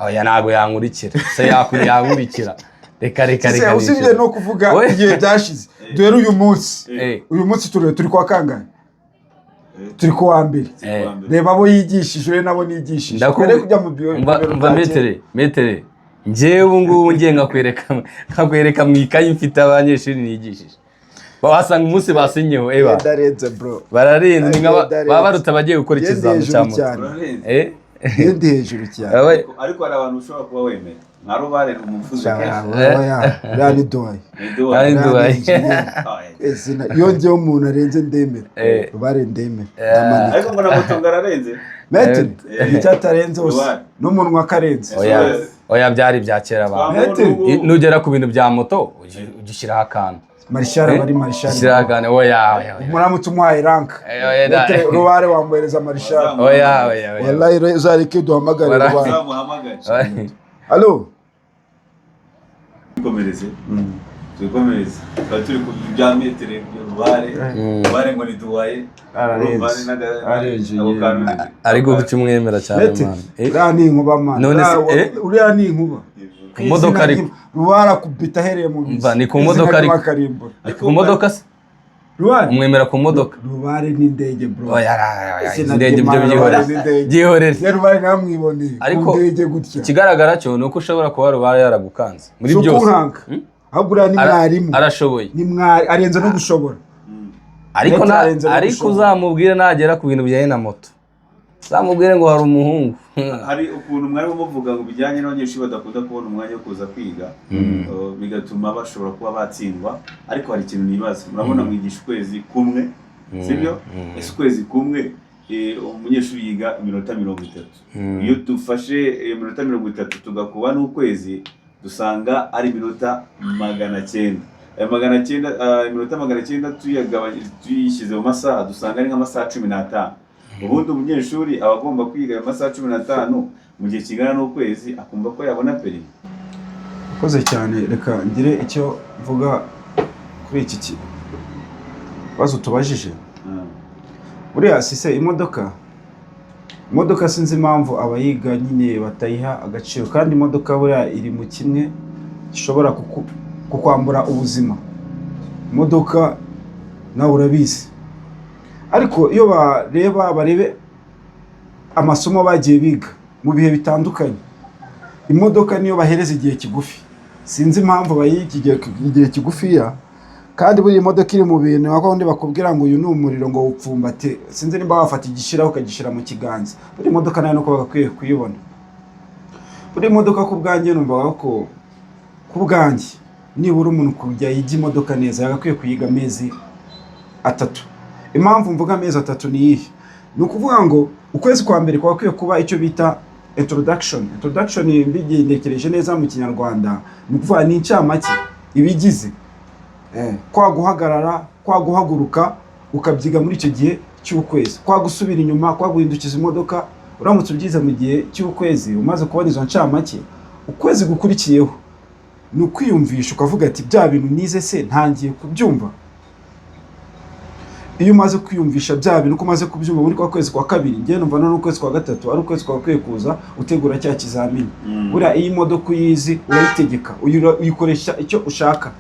oya ntago yankurikira se yankurikira reka usibye no kuvuga igihe byashize dore uyu munsi turi kwa kangahe turi ku wa mbere reba abo yigishije nabo nigishije mbere kujya mu biyo mva metere njyewe ubu ngubu ngiye nkakwereka mu ikayi mfite abanyeshuri nigishije wasanga umunsi basinyeho ndarenze bro bararenze baba baruta bagiye gukora ikizami cya moto ndi hejuru cyane ariko hari abantu ushobora kuba wemera nka rubare umufuzi yani doye iyo ngiye umuntu arenze ndemera rubare ndemera ariko mbona moto ngararenze metere icyo atarenze hose n'umunwa akarenze oya byari bya kera abantu nugera ku bintu bya moto ugishyiraho akantu marishara bari marishara shyiraho akantu oya muramutse umuhaye ranka rubare wamwohereza marishara oya wallahi uzareke duhamagare rubare allo komereze tukomereze turi ku bya metere rubare ngo niduwaye ariko guca umwemera cyane uriya ni inkuba mana uriya ni inkuba imodoka ariko rubara kubita ahereye mu bizi ni ku modoka ariko ku modoka se umwemera ku modoka rubare n'indege bro indege byo byihorere rubare namwiboneye ariko ikigaragara cyo ni uko ushobora kuba rubare yaragukanze muri byose ahubwo uriya ni mwarimu arashoboye arenze no gushobora ariko uzamubwire nagera ku bintu bijyanye na moto uzamubwire ngo hari umuhungu hari ukuntu mwari muvuga ngo bijyanye n'abanyeshuri badakunda kubona umwanya wo kuza kwiga bigatuma bashobora kuba batsindwa ariko hari ikintu nibaza murabona mwigisha ukwezi kumwe sibyo ese ukwezi kumwe umunyeshuri yiga iminota 30 iyo dufashe iminota 30 tugakuba n'ukwezi dusanga ari iminota 900 iminota 900 tuyishyize mu masaha dusanga ari nk'amasaha 15 ubundi umunyeshuri aba agomba kwiga amasaha 15 mu gihe kingana n'ukwezi akumva ko yabona peri. Ukoze cyane, reka ngire icyo mvuga kuri iki kibazo tubajije. Buriya sise imodoka sinzi impamvu abayiga nyine batayiha agaciro, kandi imodoka buriya iri mu kimwe gishobora kukwambura ubuzima. Imodoka nawe urabizi, ariko iyo barebe amasomo bagiye biga mu bihe bitandukanye, imodoka niyo bahereza igihe kigufi. Sinzi impamvu bayigiye igihe kigufiya, kandi buri imodoka iri mu bintu aho bakubwira ngo uyu ni umuriro ngo upfumbate. Sinzi nimba wafata igishiraho ukagishira mu kiganza. Buri imodoka nayo nuko bagakwiye kuyibona. Buri imodoka ku bwanjye numva ko ku bwanjye nibura umuntu kujya yiga imodoka neza yagakwiye kuyiga amezi 3. Impamvu mvuga amezi 3 ni iyi, ni ukuvuga ngo ukwezi kwa mbere kwakwiye kuba icyo bita introduction mbigendekereje neza mu Kinyarwanda, ni ukuvuga ni incamake ibigize kwa guhagarara, kwa guhaguruka, ukabyiga muri icyo gihe cy'ukwezi. Kwa gusubira inyuma, kwa guhindukiza imodoka, uramutse ubyize mu gihe cy'ukwezi umaze kubona izo ncamake, ukwezi gukurikiyeho ni ukwiyumvisha ukavuga ati bya bintu nize se ntangiye kubyumva. Iyo umaze kwiyumvisha bya bintu uko umaze kubyumva muri kwa kwezi kwa kabiri, ngiye numva none ukwezi kwa gatatu ari ukwezi kwa kwekuza utegura cya kizamini. Buriya iyi modoka uyizi urayitegeka, uyikoresha icyo ushaka.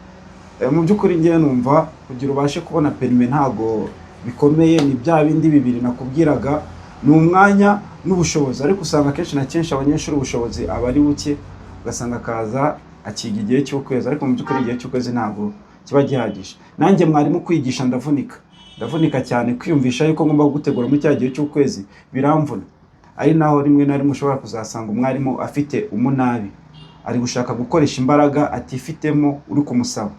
Mu by'ukuri ngiye numva kugira ubashe kubona perime ntago bikomeye, ni bya bindi bibiri nakubwiraga, ni umwanya n'ubushobozi. Ariko usanga kenshi na kenshi abanyeshuri ubushobozi aba ari buke, ugasanga akaza akiga igihe cy'ukwezi, ariko mu by'ukuri igihe cy'ukwezi ntago kiba gihagije. Nanjye mwarimu kwigisha ndavunika cyane, kwiyumvisha yuko ngomba gutegura mu cya gihe cy'ukwezi biramvuna. Ari naho rimwe na rimwe ushobora kuzasanga umwarimu afite umunabi, ari gushaka gukoresha imbaraga atifitemo uri kumusaba.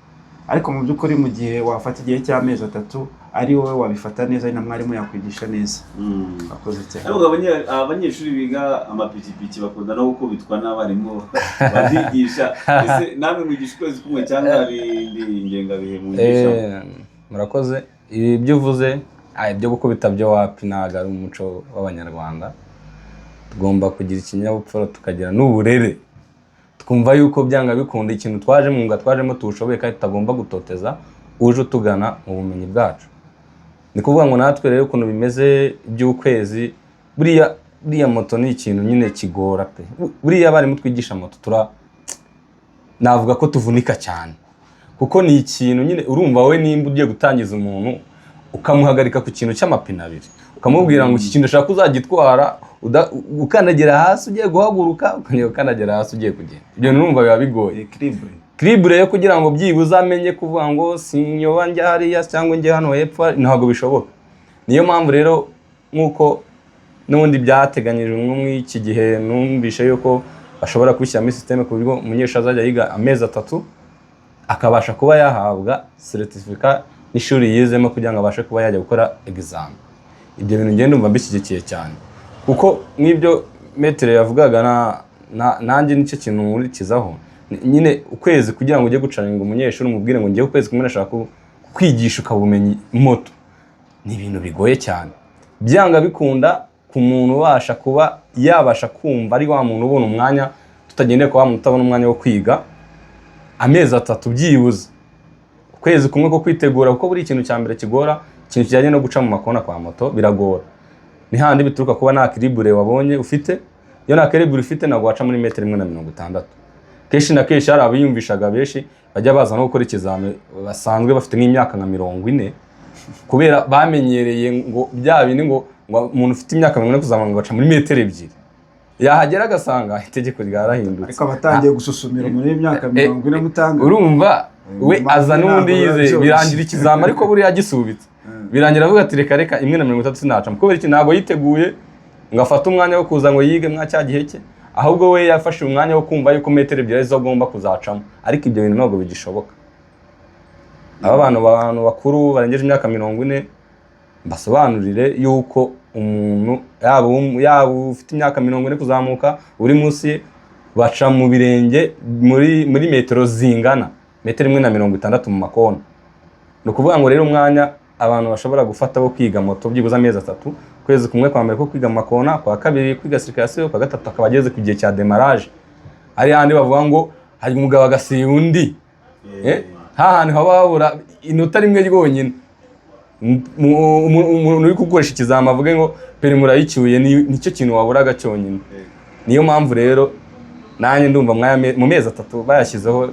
Ariko mu by'ukuri mu gihe wafata igihe cy'amezi 3 ari wowe wabifata neza, ari na mwarimu yakwigisha neza. Akoze cyane. Abanyeshuri biga amapikipiki bakunda no gukubitwa n'abarimu bazigisha. Ese namwe mwigisha ukwezi kumwe cyangwa hari ingengabihe mwigisha? Murakoze. Ibyo uvuze ibyo gukubita byo wapi, ntago ari umuco w'Abanyarwanda. Tugomba kugira ikinyabupfura tukagira n'uburere, twumva yuko byanga bikunda ikintu twaje mwuga twajemo tuwushoboye kandi tutagomba gutoteza uje utugana mu bumenyi bwacu. Ni kuvuga ngo natwe rero ukuntu bimeze by'ukwezi, buriya moto ni ikintu nyine kigora pe. Buriya bari mutwigisha moto navuga ko tuvunika cyane, kuko ni ikintu nyine urumva wowe nimba ugiye gutangiza umuntu ukamuhagarika ku kintu cy'amapine 2 ukamubwira ngo iki kintu ushaka uzagitwara, ukandagera hasi ugiye guhaguruka, ukandagera hasi ugiye kugenda. Ibyo numva biba bigoye. Equilibre yo kugira ngo byibuze amenye kuvuga ngo sinyoba njya hariya cyangwa njye hano hepfo, ntabwo bishoboka. Niyo mpamvu rero nkuko n'ubundi byateganyijwe muri iki gihe, numvishe yuko bashobora kubishyira muri systeme ku buryo umunyeshuri azajya yiga amezi 3 akabasha kuba yahabwa certificate n'ishuri yizemo kugira ngo abashe kuba yajya gukora exam. Ibyo bintu ngende umva mbishyigikiye cyane, kuko nk'ibyo metere yavugaga nanjye nicyo kintu nkurikizaho. Nyine ukwezi kugira ngo ujye gucaringa umunyeshuri umubwire ngo ngiye ukwezi kumwe nashaka kwigisha ukabumenyi moto, ni ibintu bigoye cyane. Byanga bikunda ku muntu ubasha kuba yabasha kumva ari wa muntu ubona umwanya, tutagendeye kwa muntu utabona umwanya wo kwiga amezi 3 byibuze, ukwezi kumwe ko kwitegura, kuko buri ikintu cya mbere kigora, ikintu kijyanye no guca mu makona kwa moto biragora. Ni handi bituruka kuba nta equilibre wabonye ufite. Iyo nta equilibre ufite ntabwo waca muri metero 1.60. Kenshi na kenshi hari abiyumvishaga benshi bajya baza no gukora ikizame basanzwe bafite nk'imyaka nka 40, kubera bamenyereye ngo bya bindi ngo umuntu ufite imyaka 40 kuzamura ngo baca muri metero 2. Yahagera agasanga itegeko ryarahindutse, ariko abatangiye gususumira muri imyaka 40 mutanga. Urumva we aza n'undi yize birangira ikizama, ariko buri yagisubitse birangira avuga ati reka 1.30 sinaca, kubera iki ntabwo yiteguye ngo afate umwanya wo kuza ngo yige mwa cya gihe cye, ahubwo we yafashe umwanya wo kumva yuko metero 2 zo agomba kuzacamo. Ariko ibyo bintu ntabwo bigishoboka. Abantu bakuru barengeje imyaka 40 basobanurire yuko umuntu yaba ufite imyaka 40 kuzamuka uri munsi baca mu birenge muri metero zingana metero 1.60 mu makona. No kuvuga ngo rero umwanya abantu bashobora gufata bo kwiga moto byibuza amezi 3, kwezi kumwe kwa mbere ko kwiga makona, kwa kabiri kwiga circulation, kwa gatatu akabageze ku gihe cya demarrage. Ari handi bavuga ngo hari umugabo agasiye undi, hahandi hababura inota rimwe ryonyine. Umuntu uri gukoresha ikizama avuge ngo peri murayicyuye, nicyo kintu waburaga cyonyine. Niyo mpamvu rero nanjye ndumva mu mezi 3 bayashyizeho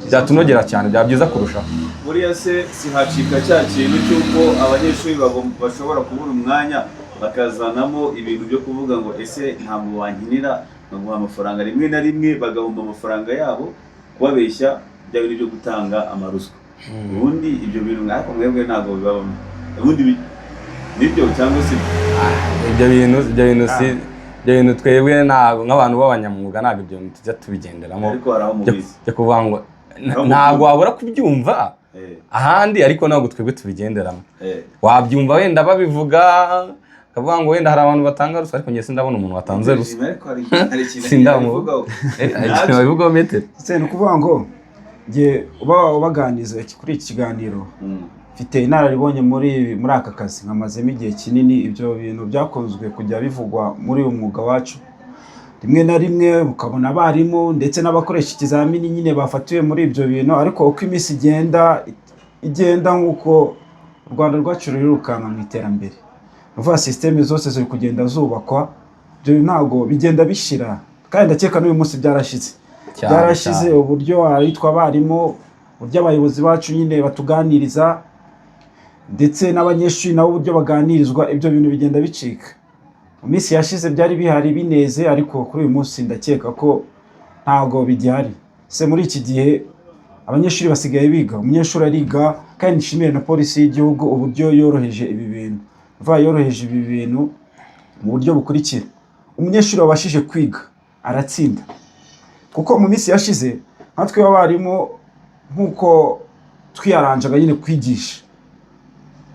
byatunogera cyane, byabyiza kurushaho. Buriya se sihacika cya kintu cy'uko abanyeshuri bashobora kubura umwanya bakazanamo ibintu byo kuvuga ngo ese ntabwo wankinira baguha amafaranga, rimwe na rimwe bagahomba amafaranga yabo kubabeshya bya bintu byo gutanga amaruswa. Ubundi ibyo bintu mwako mwebwe ntabwo bibabamo. Ubundi nibyo cyangwa se ibyo bintu twebwe nk'abantu b'abanyamwuga ntabwo ibyo bintu tujya tubigenderamo. Ariko haraho mubizi byo kuvuga ngo ntabwo wabura kubyumva ahandi, ariko ntabwo twebwe tubigenderamo. Wabyumva wenda babivuga kavuga ngo wenda hari abantu batanga ruswa, ariko njye sindabona umuntu watanze ruswa. Sindamuvuga babivugaho metero. Se no kuvuga ngo nge ubaganiza kuri iki kiganiro mfite inararibonye muri aka kazi nkamazemo igihe kinini. Ibyo bintu byakunzwe kujya bivugwa muri uyu mwuga wacu, rimwe na rimwe mukabona abarimu ndetse n'abakoresha ikizamini nyine bafatiwe muri ibyo bintu, ariko uko iminsi igenda nk'uko u Rwanda rwacu rurirukanka mu iterambere, uvuga systeme zose ziri kugenda zubakwa, ibyo ntabwo bigenda bishira, kandi ndakeka n'uyu munsi byarashize uburyo abitwa abarimu, uburyo abayobozi bacu nyine batuganiriza ndetse n'abanyeshuri nabo uburyo baganirizwa, ibyo bintu bigenda bicika. Mu minsi yashize byari bihari bineze, ariko kuri uyu munsi ndakeka ko ntabwo bigihari. Se muri iki gihe abanyeshuri basigaye biga, umunyeshuri ariga, kandi nishimire na polisi y'igihugu uburyo yoroheje ibi bintu. Yoroheje ibi bintu mu buryo bukurikira: umunyeshuri wabashije kwiga aratsinda, kuko mu minsi yashize nkatwe abarimu nk'uko twiyaranjaga nyine kwigisha,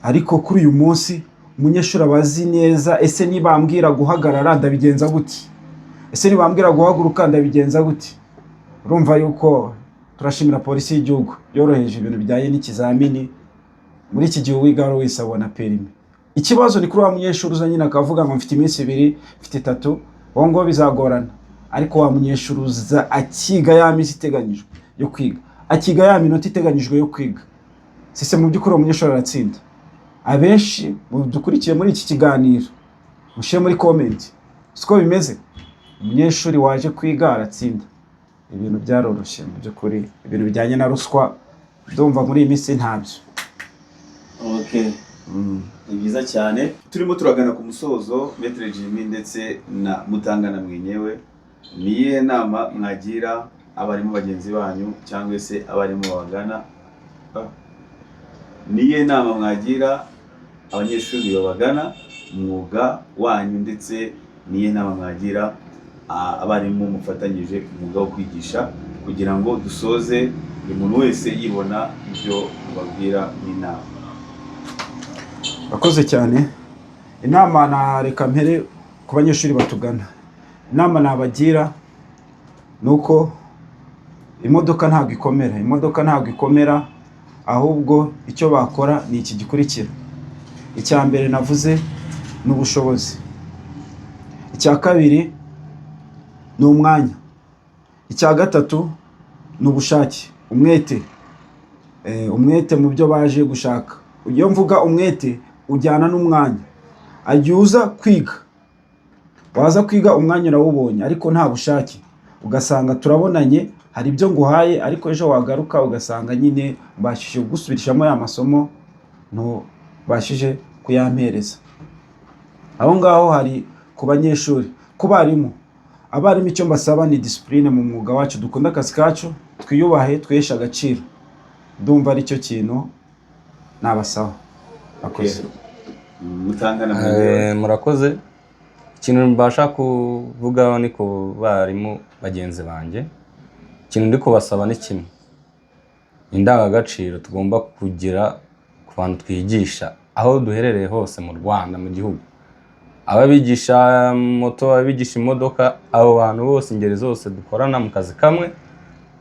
ariko kuri uyu munsi umunyeshuri abazi neza, ese nibambwira guhagarara ndabigenza gute, ese nibambwira guhaguruka ndabigenza gute. Urumva yuko turashimira polisi y'igihugu yoroheje ibintu bijyanye n'ikizamini. Muri iki gihe wiga wese abona perime. Ikibazo ni kuri wa munyeshuri uza nyine akavuga ngo mfite iminsi 2, mfite 3, wowe ngo bizagorana, ariko wa munyeshuri uza akiga ya minsi iteganyijwe yo kwiga, akiga ya minota iteganyijwe yo kwiga, sise mu by'ukuri umunyeshuri aratsinda. Abenshi dukurikiye muri iki kiganiro mushyire muri comment siko bimeze, umunyeshuri waje kwiga aratsinda. Ibintu byaroroshye mu by'ukuri, ibintu bijyanye na ruswa ndumva muri iyi minsi ntabyo. Okay, ni byiza cyane. Turimo turagana ku musozo, Maître Jimmy ndetse na Mutangana mwenyewe, niye nama mwagira abarimu bagenzi banyu cyangwa se abarimu babagana? Niye nama mwagira abanyeshuri babagana umwuga wanyu, ndetse niye nama mwagira abarimu mufatanyije umwuga wo kwigisha, kugira ngo dusoze buri muntu wese yibona ibyo mubabwira n'inama? Bakoze cyane. Inama nareka mpere ku banyeshuri batugana. Inama nabagira nuko imodoka ntabwo ikomera, ahubwo icyo bakora ni iki gikurikira: icya mbere navuze ni ubushobozi, icya kabiri ni umwanya, icya gatatu ni ubushake, umwete mu byo baje gushaka. Iyo mvuga umwete ujyana n'umwanya, ajya uza kwiga, waza kwiga umwanya urawubonye ariko nta bushake, ugasanga turabonanye, hari ibyo nguhaye ariko ejo wagaruka ugasanga nyine mbashije gusubirishamo ya masomo ntubashije kuyampereza. Aho ngaho hari ku banyeshuri. Ku barimu, abarimu icyo mbasaba ni discipline mu mwuga wacu, dukunda akazi kacu, twiyubahe, twesha agaciro. Ndumva ari cyo kintu nabasaba. Akoze. Mutangana murakoze. Ikintu mbasha kuvuga ni ku barimu bagenzi banjye, ikintu ndi kubasaba ni kimwe: indangagaciro tugomba kugira ku bantu twigisha aho duherereye hose mu Rwanda, mu gihugu. Ababigisha moto, ababigisha imodoka, abo bantu bose, ingeri zose dukorana mu kazi kamwe,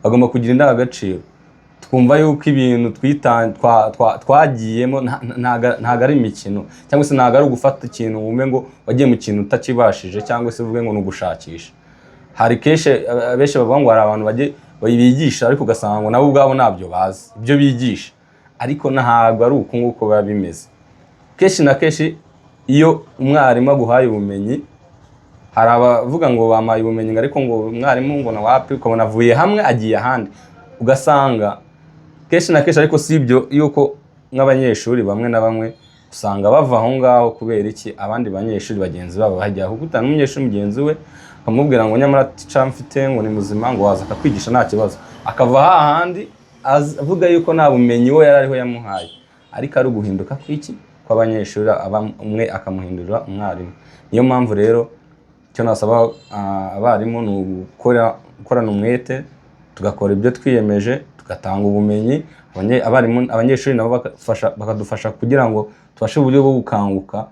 bagomba kugira indangagaciro. Twumva yuko ibintu twagiyemo ntago ari imikino, cyangwa se ntago ari ugufata ikintu wumve ngo wagiye mu kintu utakibashije, cyangwa se uvuge ngo ni ugushakisha. Hari benshi bavuga ngo hari abantu bigisha ariko ugasanga ngo nabo ubwabo ntabyo bazi ibyo bigisha, ariko ntago ari uko nguko biba bimeze. Kenshi na kenshi iyo umwarimu aguhaye ubumenyi, hari abavuga ngo bamaye ubumenyi ariko ngo umwarimu ngo na wapi, ukabona avuye hamwe agiye ahandi, ugasanga kenshi na kenshi. Ariko si ibyo, yuko nk'abanyeshuri bamwe na bamwe usanga bava aho ngaho kubera iki abandi banyeshuri bagenzi babo hajya aho gutana umunyeshuri mugenzi we akamubwira ngo nyamara tica mfite ngo ni muzima, ngo waza akakwigisha nta kibazo, akava hahandi avuga yuko nta bumenyi we yari ariho yamuhaye, ariko ari uguhinduka kw'iki kw'abanyeshuri, umwe akamuhindurira umwarimu. Niyo mpamvu rero icyo nasaba abarimu ni gukorana umwete, tugakora ibyo twiyemeje, tugatanga ubumenyi. Abanyeshuri nabo bakadufasha kugira ngo tubashe uburyo bwo gukanguka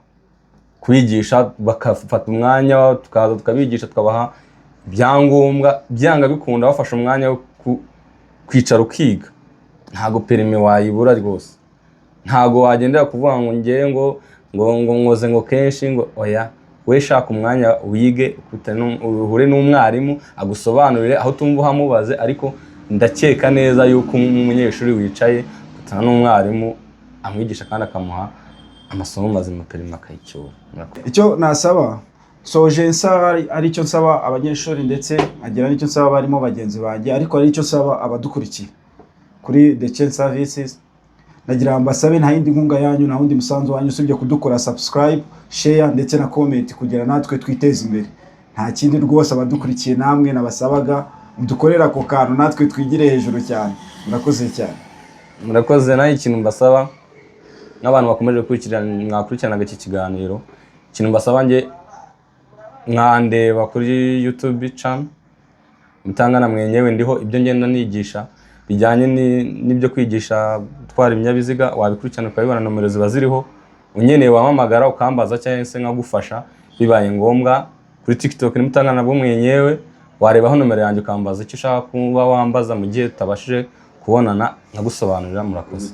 kwigisha, bakafata umwanya tukaza tukabigisha, tukabaha ibyangombwa, byanga bikunda bafashe umwanya wo kwicara ukiga. Ntago perime wayibura rwose. ntago wagendera kuvuga ngo ngiye ngo nkoze ngo kenshi ngo oya, we shaka umwanya wige uhure n'umwarimu agusobanurire aho tumva uhamubaze, ariko ndakeka neza yuko umunyeshuri wicaye kutana n'umwarimu amwigisha kandi akamuha amasomo mazima perima akayicyura. Icyo nasaba soje nsaba ari cyo nsaba abanyeshuri ndetse agira n'icyo nsaba barimo bagenzi banjye, ariko ari cyo nsaba abadukurikiye kuri The Chain Services. Nagira mbasabe nta yindi nkunga yanyu, nta wundi musanzu wanyu usibye kudukora subscribe, share ndetse na comment kugira natwe twiteze imbere. Nta kindi rwose abadukurikiye namwe nabasabaga mudukorera ako kantu natwe twigire hejuru cyane. Murakoze cyane. Murakoze. Naho ikintu mbasaba n'abantu bakomeje mwakurikiranaga iki kiganiro, ikintu mbasaba nge mwandeba kuri YouTube channel Mutangana Mwenyewe, ndiho ibyo ngenda nigisha bijyanye n'ibyo kwigisha gutwara ibinyabiziga, wabikurikirana ukabibona, nomero ziba ziriho, unyeneye wamamagara ukambaza cyangwa se nkagufasha bibaye ngombwa. Kuri TikTok ni Mutangana Mwenyewe, warebaho nomero yanjye ukambaza icyo ushaka kuba wambaza mu gihe utabashije kubonana nkagusobanurira. Murakoze.